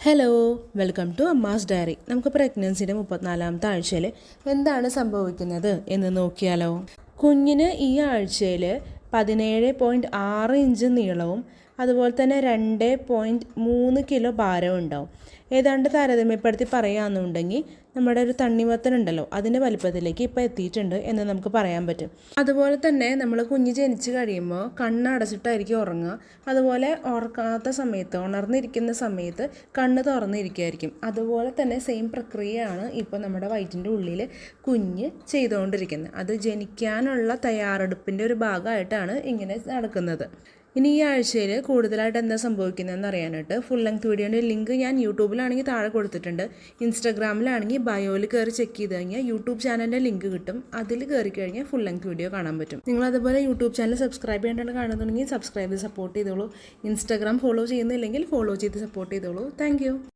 Hello, welcome to Amma's diary. നമുക്ക് പ്രഗ്നൻസിയുടെ 34-ാമത്തെ ആഴ്ചയിൽ എന്താണ് സംഭവിക്കുന്നത് എന്ന് നോക്കിയാലോ. കുഞ്ഞിന് ഈ ആഴ്ചയിൽ 17.6 ഇഞ്ച് നീളവും അതുപോലെ തന്നെ 2.3 കിലോ ഭാരവും ഉണ്ടാവും. ഏതാണ്ട് താരതമ്യപ്പെടുത്തി പറയുകയാണെന്നുണ്ടെങ്കിൽ നമ്മുടെ ഒരു തണ്ണിമത്തനുണ്ടല്ലോ, അതിൻ്റെ വലിപ്പത്തിലേക്ക് ഇപ്പോൾ എത്തിയിട്ടുണ്ട് എന്ന് നമുക്ക് പറയാൻ പറ്റും. അതുപോലെ തന്നെ നമ്മൾ കുഞ്ഞ് ജനിച്ച് കഴിയുമ്പോൾ കണ്ണടച്ചിട്ടായിരിക്കും ഉറങ്ങുക. അതുപോലെ ഉറക്കാത്ത സമയത്ത്, ഉണർന്നിരിക്കുന്ന സമയത്ത് കണ്ണ് തുറന്നിരിക്കുമായിരിക്കും. അതുപോലെ തന്നെ സെയിം പ്രക്രിയയാണ് ഇപ്പോൾ നമ്മുടെ വയറ്റിൻ്റെ ഉള്ളിൽ കുഞ്ഞ് ചെയ്തുകൊണ്ടിരിക്കുന്നത്. അത് ജനിക്കാനുള്ള തയ്യാറെടുപ്പിൻ്റെ ഒരു ഭാഗമായിട്ടാണ് ഇങ്ങനെ നടക്കുന്നത്. ഇനി ഈ ആഴ്ചയിൽ കൂടുതലായിട്ട് എന്താ സംഭവിക്കുന്നതെന്ന് അറിയാനായിട്ട് ഫുൾ ലെങ്ത് വീഡിയോൻ്റെ ലിങ്ക് ഞാൻ യൂട്യൂബിലാണെങ്കിൽ താഴെ കൊടുത്തിട്ടുണ്ട്. ഇൻസ്റ്റാഗ്രാമിലാണെങ്കിൽ ബയോയിൽ കയറി ചെക്ക് ചെയ്ത് കഴിഞ്ഞാൽ യൂട്യൂബ് ചാനലിൻ്റെ ലിങ്ക് കിട്ടും. അതിൽ കയറി കഴിഞ്ഞാൽ ഫുൾ ലെങ്ത് വീഡിയോ കാണാൻ പറ്റും. നിങ്ങൾ അതുപോലെ യൂട്യൂബ് ചാനൽ സബ്സ്ക്രൈബ് ചെയ്യേണ്ടത് കാണുന്നുണ്ടെങ്കിൽ സബ്സ്ക്രൈബ് ചെയ്ത് സപ്പോർട്ട് ചെയ്തോളൂ. ഇൻസ്റ്റാഗ്രാം ഫോളോ ചെയ്യുന്നില്ലെങ്കിൽ ഫോളോ ചെയ്ത് സപ്പോർട്ട് ചെയ്തോളൂ. താങ്ക്